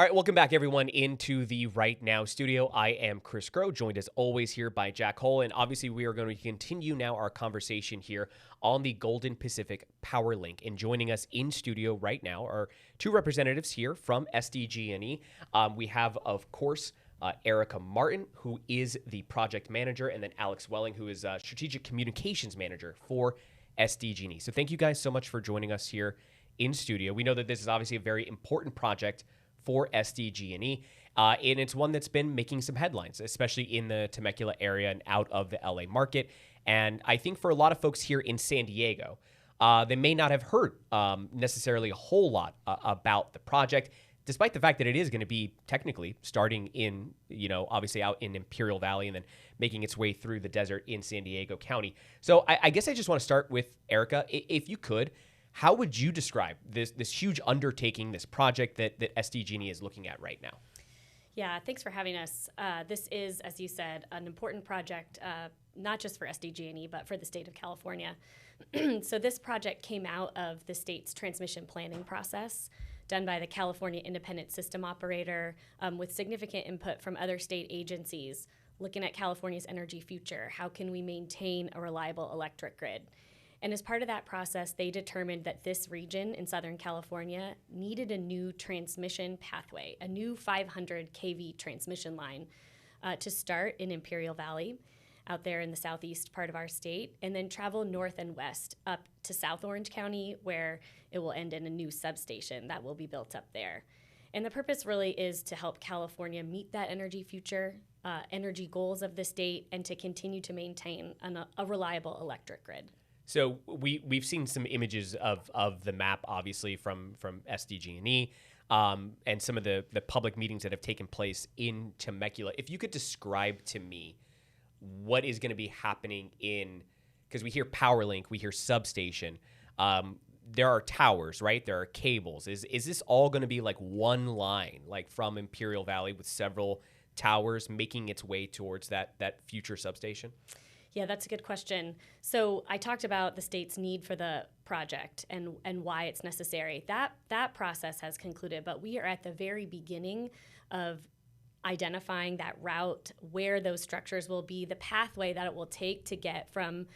All right, welcome back, everyone, into the Right Now studio. I am Chris Groh, joined as always here by Jack Hole, and obviously we are going to continue now our conversation here on the Golden Pacific Powerlink. And joining us in studio right now are two representatives here from SDG&E. We have, of course, Erica Martin, who is the project manager, and then Alex Welling, who is strategic communications manager for SDG&E. So thank you guys so much for joining us here in studio. We know that this is obviously a very important project for SDG&E, and it's one that's been making some headlines, especially in the Temecula area and out of the LA market. And I think for a lot of folks here in San Diego, they may not have heard necessarily a whole lot about the project, despite the fact that it is going to be technically starting in, obviously out in Imperial Valley and then making its way through the desert in San Diego County. So I guess I just want to start with Erica, if you could. How would you describe this huge undertaking, this project that SDG&E is looking at right now? Yeah, thanks for having us. This is, as you said, an important project, not just for SDG&E, but for the state of California. So this project came out of the state's transmission planning process done by the California Independent System Operator with significant input from other state agencies looking at California's energy future. How can we maintain a reliable electric grid? And as part of that process, they determined that this region in Southern California needed a new transmission pathway, a new 500 kV transmission line to start in Imperial Valley out there in the southeast part of our state, and then travel north and west up to South Orange County, where it will end in a new substation that will be built up there. And the purpose really is to help California meet that energy future, energy goals of the state, and to continue to maintain a reliable electric grid. So we've seen some images of the map, obviously, from SDG&E, and some of the public meetings that have taken place in Temecula. If you could describe to me what is going to be happening because we hear Powerlink, we hear substation, there are towers, right? There are cables. Is this all going to be like one line, like from Imperial Valley with several towers making its way towards that future substation? Yeah, that's a good question. So I talked about the state's need for the project and why it's necessary. That process has concluded, but we are at the very beginning of identifying that route, where those structures will be, the pathway that it will take to get from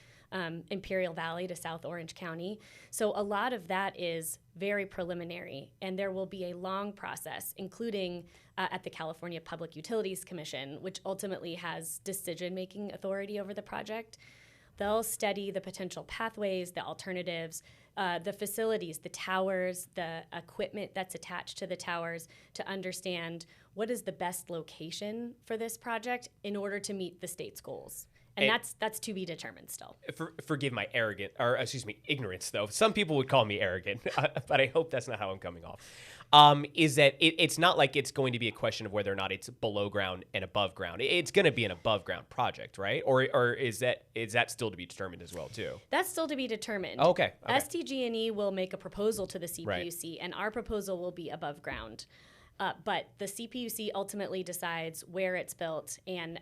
Imperial Valley to South Orange County. So a lot of that is very preliminary, and there will be a long process, including at the California Public Utilities Commission, which ultimately has decision-making authority over the project. They'll study the potential pathways, the alternatives, the facilities, the towers, the equipment that's attached to the towers to understand what is the best location for this project in order to meet the state's goals. And that's to be determined still. Forgive my ignorance, though. Some people would call me arrogant, but I hope that's not how I'm coming off. Is that it's not like it's going to be a question of whether or not it's below ground and above ground. It's going to be an above ground project, right? Or is that still to be determined as well, too? That's still to be determined. Okay. SDG&E will make a proposal to the CPUC, right, and our proposal will be above ground. But the CPUC ultimately decides where it's built and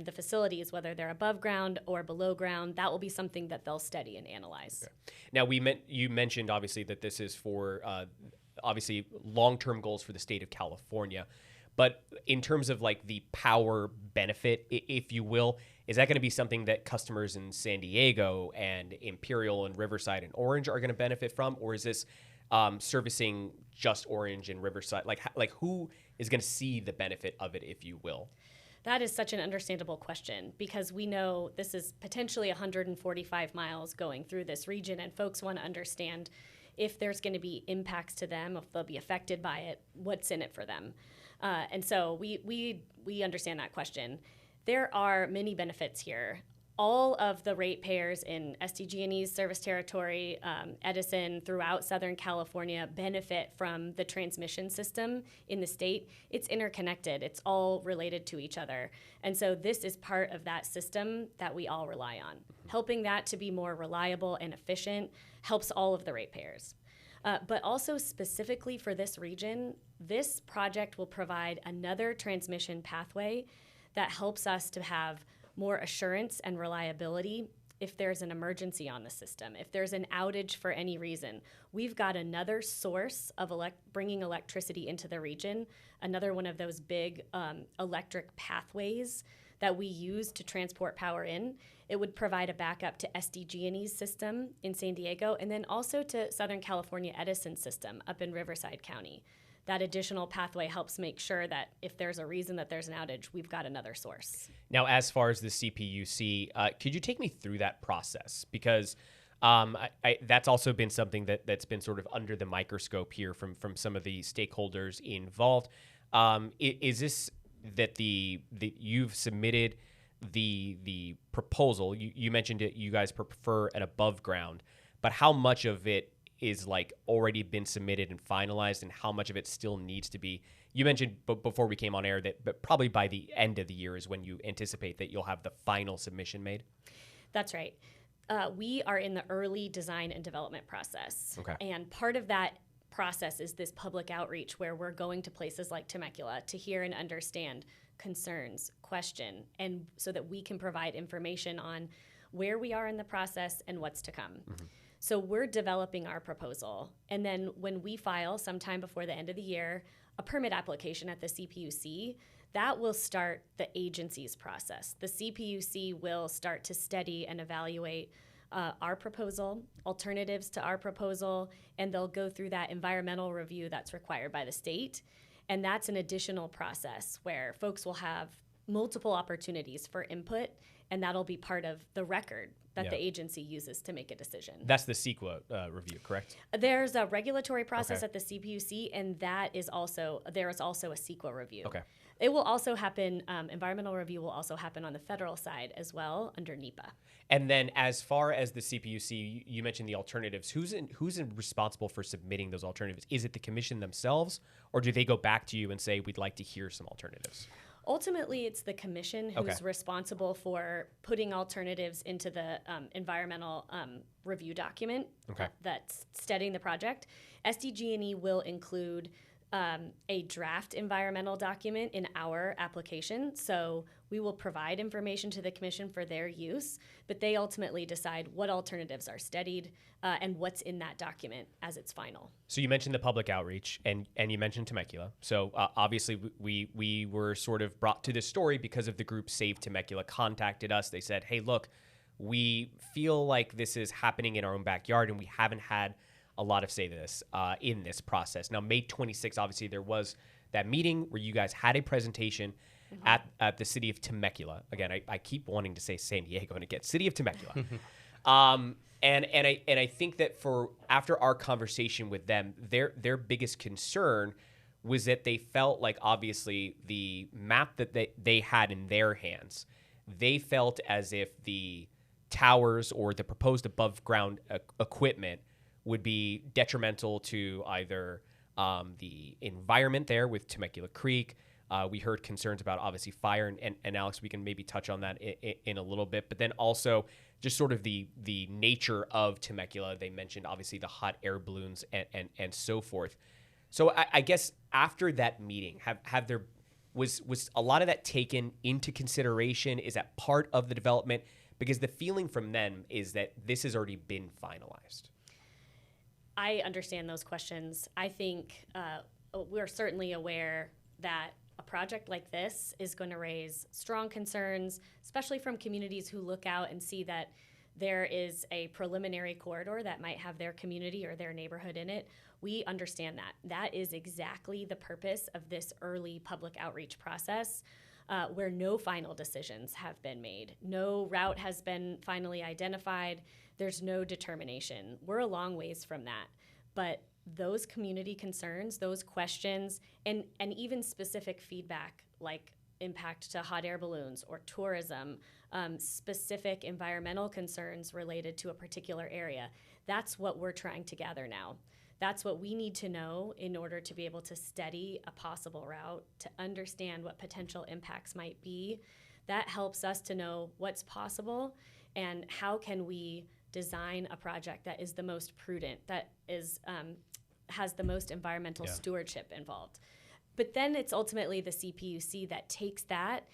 the facilities, whether they're above ground or below ground. That will be something that they'll study and analyze. Okay. Now, you mentioned, obviously, that this is for, obviously, long-term goals for the state of California. But in terms of, like, the power benefit, if you will, is that going to be something that customers in San Diego and Imperial and Riverside and Orange are going to benefit from? Or is this servicing just Orange and Riverside? Like who is going to see the benefit of it, if you will? That is such an understandable question, because we know this is potentially 145 miles going through this region, and folks want to understand if there's going to be impacts to them, if they'll be affected by it, what's in it for them. And so we understand that question. There are many benefits here. All of the ratepayers in SDG&E's service territory, Edison, throughout Southern California, benefit from the transmission system in the state. It's interconnected. It's all related to each other. And so this is part of that system that we all rely on. Helping that to be more reliable and efficient helps all of the ratepayers. But also specifically for this region, this project will provide another transmission pathway that helps us to have more assurance and reliability if there's an emergency on the system, if there's an outage for any reason, we've got another source of bringing electricity into the region, another one of those big electric pathways that we use to transport power in. It would provide a backup to SDG&E's system in San Diego, and then also to Southern California Edison's system up in Riverside County. That additional pathway helps make sure that if there's a reason that there's an outage, we've got another source. Now, as far as the CPUC, could you take me through that process? Because that's also been something that's been sort of under the microscope here from some of the stakeholders involved. Is this that you've submitted the proposal? You mentioned it. You guys prefer an above ground, but how much of it is like already been submitted and finalized, and how much of it still needs to be? You mentioned before we came on air that but probably by the end of the year is when you anticipate that you'll have the final submission made. That's right. We are in the early design and development process. Okay. And part of that process is this public outreach where we're going to places like Temecula to hear and understand concerns, question, and so that we can provide information on where we are in the process and what's to come. Mm-hmm. So we're developing our proposal, and then when we file sometime before the end of the year a permit application at the CPUC, that will start the agency's process. The CPUC will start to study and evaluate our proposal, alternatives to our proposal, and they'll go through that environmental review that's required by the state. And that's an additional process where folks will have multiple opportunities for input, and that'll be part of the record that the agency uses to make a decision. That's the CEQA review, correct? There's a regulatory process at the CPUC, and there is also a CEQA review. Okay. It will also happen, environmental review will also happen on the federal side as well under NEPA. And then as far as the CPUC, you mentioned the alternatives. Who's responsible for submitting those alternatives? Is it the commission themselves, or do they go back to you and say, we'd like to hear some alternatives? Ultimately, it's the commission who's responsible for putting alternatives into the environmental review document that's studying the project. SDG&E will include a draft environmental document in our application. So we will provide information to the commission for their use, but they ultimately decide what alternatives are studied and what's in that document as it's final. So you mentioned the public outreach, and you mentioned Temecula. So obviously we were sort of brought to this story because of the group Save Temecula contacted us. They said, hey, look, we feel like this is happening in our own backyard, and we haven't had a lot of say this in this process. Now, May 26th, obviously, there was that meeting where you guys had a presentation at the city of Temecula. Again, I keep wanting to say San Diego, and again, city of Temecula. And I think that after our conversation with them, their biggest concern was that they felt like, obviously, the map that they had in their hands, they felt as if the towers or the proposed above ground equipment would be detrimental to either the environment there with Temecula Creek. We heard concerns about, obviously, fire, and Alex, we can maybe touch on that in a little bit, but then also just sort of the nature of Temecula. They mentioned, obviously, the hot air balloons and so forth. So I guess after that meeting, was a lot of that taken into consideration? Is that part of the development? Because the feeling from them is that this has already been finalized. I understand those questions. I think we're certainly aware that a project like this is going to raise strong concerns, especially from communities who look out and see that there is a preliminary corridor that might have their community or their neighborhood in it. We understand that. That is exactly the purpose of this early public outreach process, where no final decisions have been made. No route has been finally identified. There's no determination. We're a long ways from that. But those community concerns, those questions, and even specific feedback like impact to hot air balloons or tourism, specific environmental concerns related to a particular area, that's what we're trying to gather now. That's what we need to know in order to be able to study a possible route, to understand what potential impacts might be. That helps us to know what's possible and how can we design a project that is the most prudent, that is has the most environmental stewardship involved. But then it's ultimately the CPUC that takes that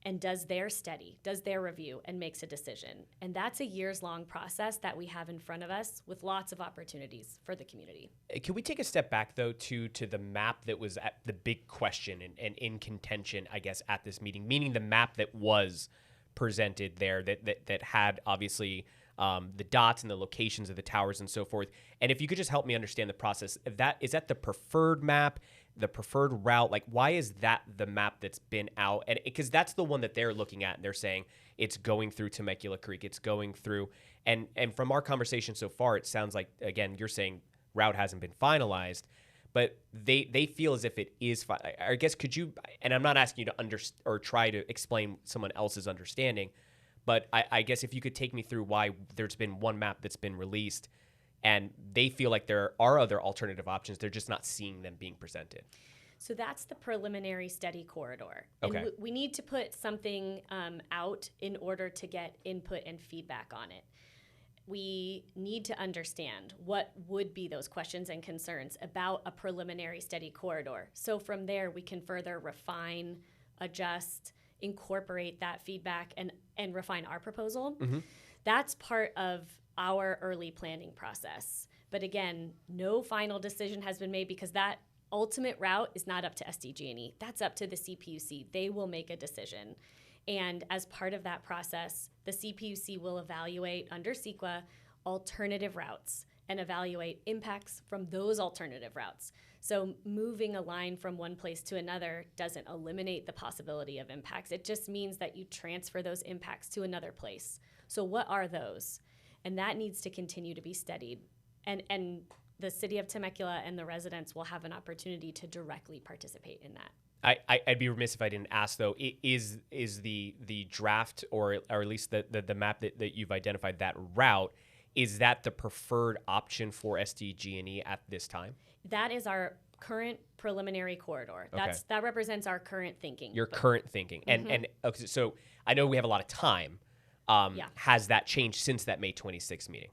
and does their study, does their review, and makes a decision. And that's a years-long process that we have in front of us with lots of opportunities for the community. Can we take a step back, though, to the map that was at the big question and in contention, I guess, at this meeting, meaning the map that was presented there that had, obviously, the dots and the locations of the towers and so forth. And if you could just help me understand the process, is that the preferred map, the preferred route? Like, why is that the map that's been out? And because that's the one that they're looking at, and they're saying it's going through Temecula Creek, it's going through, and from our conversation so far, it sounds like, again, you're saying route hasn't been finalized, but they feel as if it is. I guess, could you? And I'm not asking you to or try to explain someone else's understanding, but I guess if you could take me through why there's been one map that's been released, and they feel like there are other alternative options. They're just not seeing them being presented. So that's the preliminary study corridor. Okay. And we need to put something out in order to get input and feedback on it. We need to understand what would be those questions and concerns about a preliminary study corridor. So from there, we can further refine, adjust, incorporate that feedback, and refine our proposal. Mm-hmm. That's part of our early planning process. But again, no final decision has been made because that ultimate route is not up to SDG&E. That's up to the CPUC. They will make a decision. And as part of that process, the CPUC will evaluate under CEQA alternative routes and evaluate impacts from those alternative routes. So moving a line from one place to another doesn't eliminate the possibility of impacts. It just means that you transfer those impacts to another place. So what are those? And that needs to continue to be studied. And the city of Temecula and the residents will have an opportunity to directly participate in that. I'd be remiss if I didn't ask, though, is the draft, or at least the map that you've identified, that route, is that the preferred option for SDG&E at this time? That is our current preliminary corridor. That represents our current thinking. Your current thinking. And okay, so I know we have a lot of time. Has that changed since that May 26th meeting?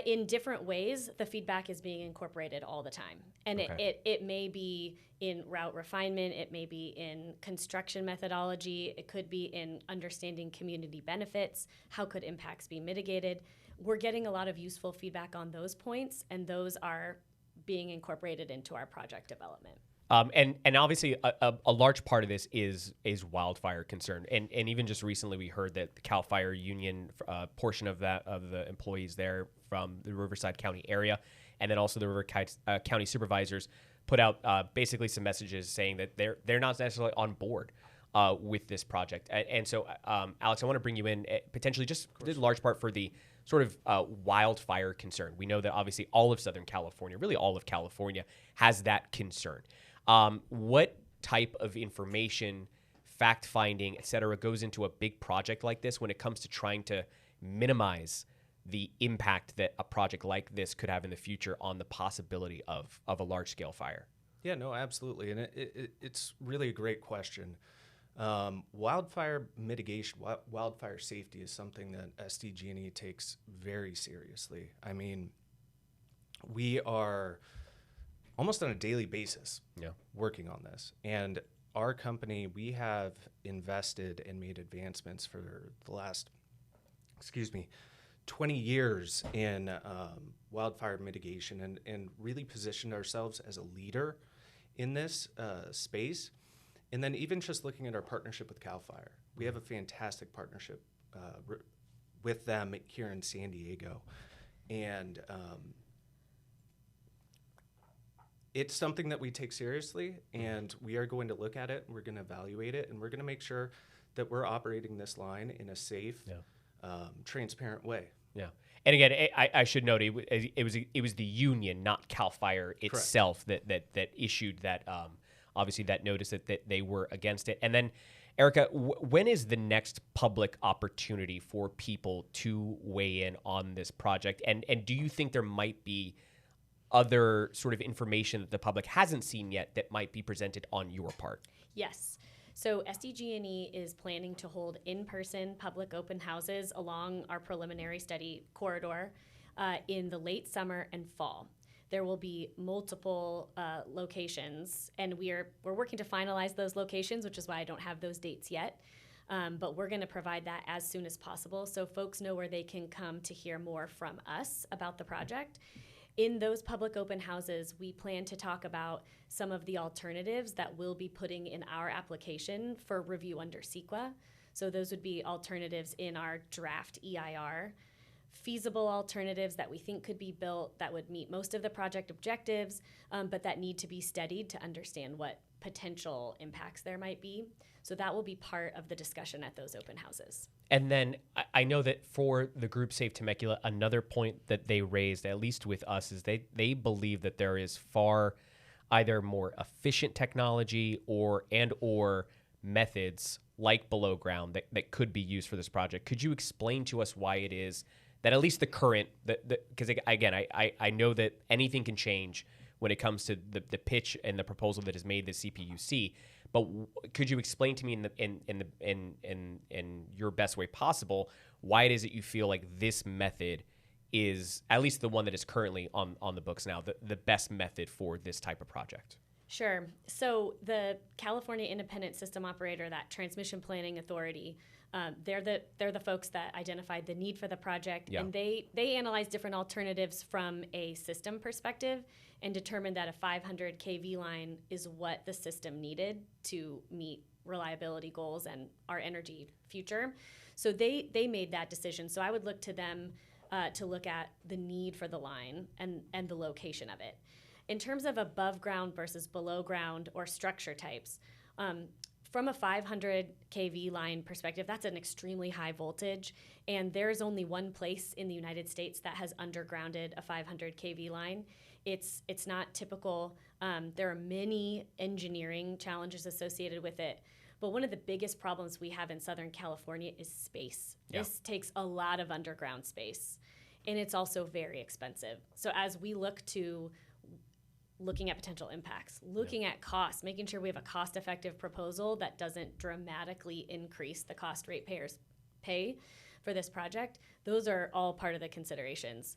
In different ways, the feedback is being incorporated all the time. And it may be in route refinement, it may be in construction methodology, it could be in understanding community benefits, how could impacts be mitigated. We're getting a lot of useful feedback on those points, and those are being incorporated into our project development. And obviously a large part of this is wildfire concern, and even just recently we heard that the CAL FIRE union portion of the employees there from the Riverside County area, and then also the Riverside County supervisors put out basically some messages saying that they're not necessarily on board with this project. And so, Alex, I want to bring you in potentially just in large part for the sort of wildfire concern. We know that obviously all of Southern California, really all of California, has that concern. What type of information, fact-finding, et cetera, goes into a big project like this when it comes to trying to minimize the impact that a project like this could have in the future on the possibility of a large-scale fire? Yeah, no, absolutely. And it's really a great question. Wildfire mitigation, wildfire safety is something that SDG&E takes very seriously. I mean, we are almost on a daily basis working on this. And our company, we have invested and made advancements for the last, 20 years in wildfire mitigation and really positioned ourselves as a leader in this space. And then even just looking at our partnership with CAL FIRE, we have a fantastic partnership with them here in San Diego. And it's something that we take seriously, and we are going to look at it, and we're going to evaluate it, and we're going to make sure that we're operating this line in a safe, transparent way. Yeah. And again, I should note it was the union, not CAL FIRE itself, that issued that obviously that notice that they were against it. And then, Erica, when is the next public opportunity for people to weigh in on this project? And do you think there might be other sort of information that the public hasn't seen yet that might be presented on your part? Yes. So SDG&E is planning to hold in-person public open houses along our preliminary study corridor in the late summer and fall. there will be multiple locations, and we're working to finalize those locations, which is why I don't have those dates yet. But we're going to provide that as soon as possible so folks know where they can come to hear more from us about the project. In those public open houses, we plan to talk about some of the alternatives that we'll be putting in our application for review under CEQA. So those would be alternatives in our draft EIR, feasible alternatives that we think could be built that would meet most of the project objectives, but that need to be studied to understand what potential impacts there might be. So that will be part of the discussion at those open houses. And then I know that for the group Save Temecula, another point that they raised, at least with us, is they believe that there is far either more efficient technology or methods like below ground that could be used for this project. Could you explain to us why it is that at least the current, because again, I know that anything can change when it comes to the pitch and the proposal that is made to CPUC, but could you explain to me in your best way possible why it is that you feel like this method is, at least the one that is currently on the books now, the best method for this type of project? Sure. So the California Independent System Operator, that transmission planning authority, they're the folks that identified the need for the project, and they analyze different alternatives from a system perspective and determined that a 500 kV line is what the system needed to meet reliability goals and our energy future. So they made that decision. So I would look to them to look at the need for the line and the location of it. In terms of above ground versus below ground or structure types, from a 500 kV line perspective, that's an extremely high voltage, and there's only one place in the United States that has undergrounded a 500 kV line. It's not typical. There are many engineering challenges associated with it, but one of the biggest problems we have in Southern California is space. Yeah. This takes a lot of underground space, and it's also very expensive. So as we looking at potential impacts, looking at costs, making sure we have a cost-effective proposal that doesn't dramatically increase the cost ratepayers pay for this project, those are all part of the considerations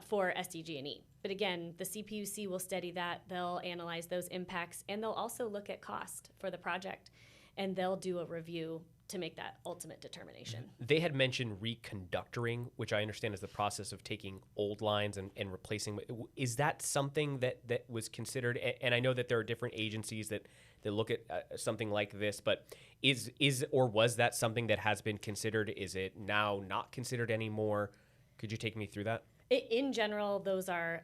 for SDG&E. But again, the CPUC will study that, they'll analyze those impacts, and they'll also look at cost for the project, and they'll do a review to make that ultimate determination. They had mentioned reconductoring, which I understand is the process of taking old lines and replacing. Is that something that was considered? And I know that there are different agencies that look at something like this, but is or was that something that has been considered? Is it now not considered anymore? Could you take me through that? In general, those are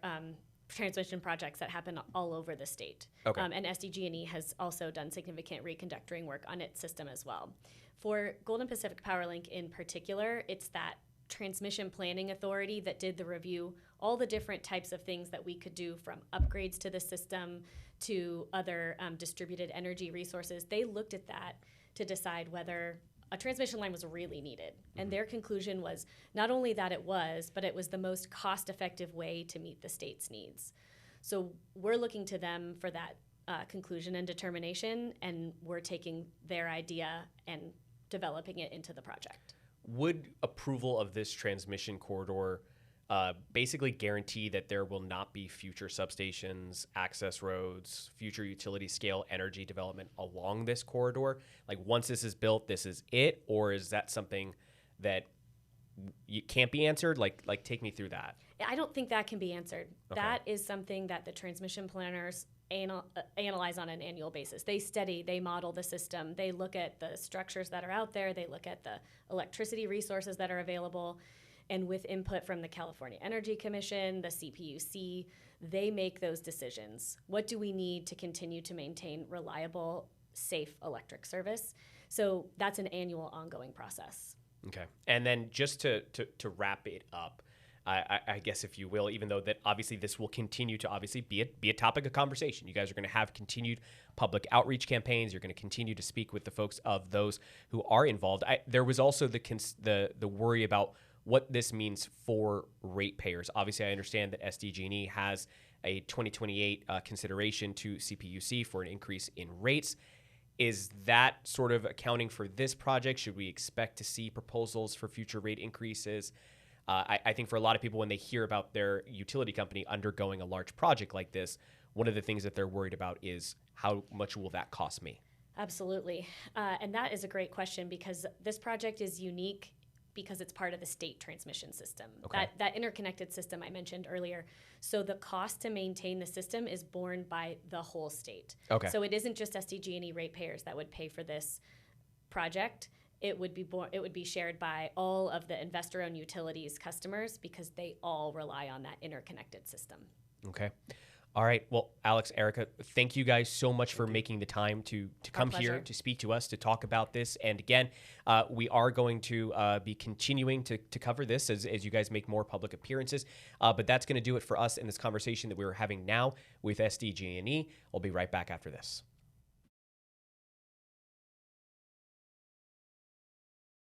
transmission projects that happen all over the state. Okay. And SDG&E has also done significant reconductoring work on its system as well. For Golden Pacific Powerlink in particular, it's that transmission planning authority that did the review, all the different types of things that we could do, from upgrades to the system to other distributed energy resources. They looked at that to decide whether a transmission line was really needed. Mm-hmm. And their conclusion was not only that it was, but it was the most cost-effective way to meet the state's needs. So we're looking to them for that conclusion and determination, and we're taking their idea and developing it into the project. Would approval of this transmission corridor basically guarantee that there will not be future substations, access roads, future utility scale energy development along this corridor? Like, once this is built, this is it? Or is that something that can't be answered? Like take me through that. I don't think that can be answered. Okay. That is something that the transmission planners analyze on an annual basis. They study, they model the system, they look at the structures that are out there, they look at the electricity resources that are available, and with input from the California Energy Commission, the CPUC, they make those decisions. What do we need to continue to maintain reliable, safe electric service? So that's an annual ongoing process. Okay. And then just to wrap it up, I guess, if you will, even though that obviously this will continue to obviously be a topic of conversation. You guys are going to have continued public outreach campaigns. You're going to continue to speak with the folks of those who are involved. There was also the worry about what this means for ratepayers. Obviously, I understand that SDG&E has a 2028 consideration to CPUC for an increase in rates. Is that sort of accounting for this project? Should we expect to see proposals for future rate increases? I think for a lot of people, when they hear about their utility company undergoing a large project like this, one of the things that they're worried about is how much will that cost me? Absolutely. And that is a great question because this project is unique because it's part of the state transmission system. Okay. That interconnected system I mentioned earlier. So the cost to maintain the system is borne by the whole state. Okay. So it isn't just SDG&E ratepayers that would pay for this project. It would be shared by all of the investor-owned utilities customers because they all rely on that interconnected system. Okay. All right. Well, Alex, Erica, thank you guys so much for making the time to come here pleasure. to speak to us, to talk about this. And again, we are going to be continuing to cover this as you guys make more public appearances. But that's going to do it for us in this conversation that we were having now with SDG&E. We'll be right back after this.